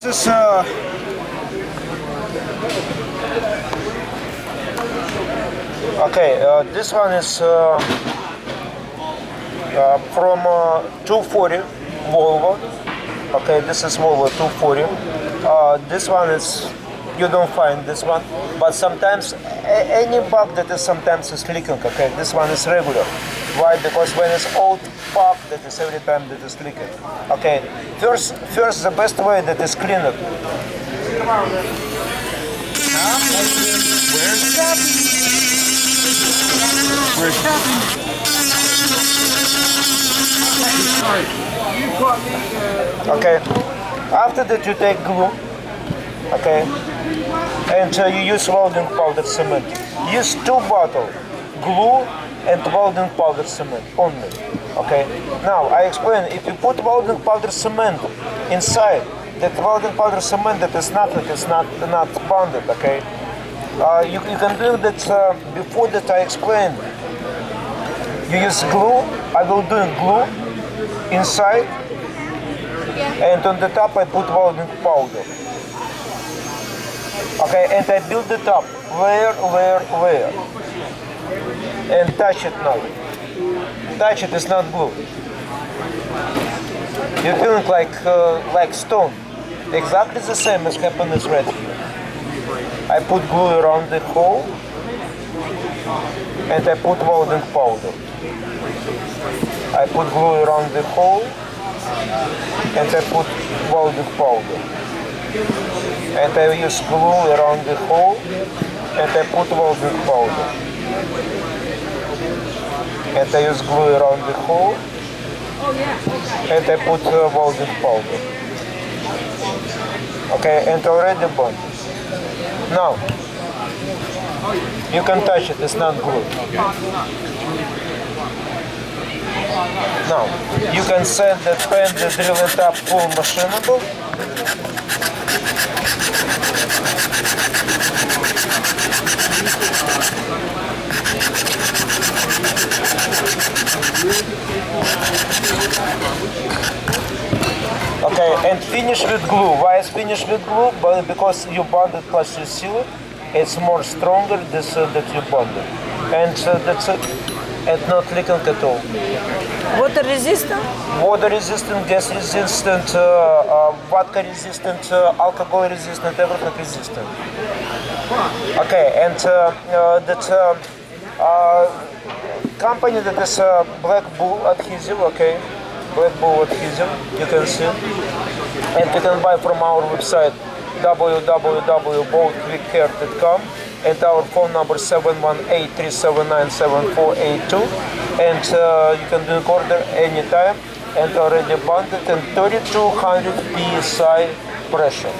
This this one is from 240 Volvo. Okay, this is Volvo 240. This one is, you don't find this one, but sometimes any bug that is sometimes is leaking. Okay, this one is regular. Why? Because when it's old pump, that is every time that is leaking. Okay, first the best way that is clean it. Okay, after that you take glue, okay, and you use welding powder cement. Use 2 bottles, glue and welding powder cement only. Okay, now I explain, if you put welding powder cement inside, that welding powder cement that is nothing, it's not bonded, okay. You can do that before that I explain. You use glue, I will do glue inside, and on the top I put welding powder. Okay, and I build it up, where, and touch it now. Touch it is not glue. You're feeling like stone. Exactly the same as happens right here. I put glue around the hole, and I put welding powder. I put glue around the hole, and I put welding powder. And I use glue around the hole, and I put welding powder. And I use glue around the hole, and I put welding powder. Okay, and already bond. Now, you can touch it, it's not glue. Now, you can set the pen, the drill it up full machinable. Okay, and finish with glue. Why is finish with glue? But because you bonded plus you seal it, it's more stronger this that you bonded, and that's it. And not leaking at all. Water resistant? Water resistant, gas resistant, vodka resistant, alcohol resistant, everything resistant. Okay, and that company that is Black Bull Adhesive, okay, Black Bull Adhesive, you can see, and you can buy from our website www.boltquickcare.com, and our phone number 718-379-7482, and you can do an order anytime, and already bonded and 3200 psi pressure.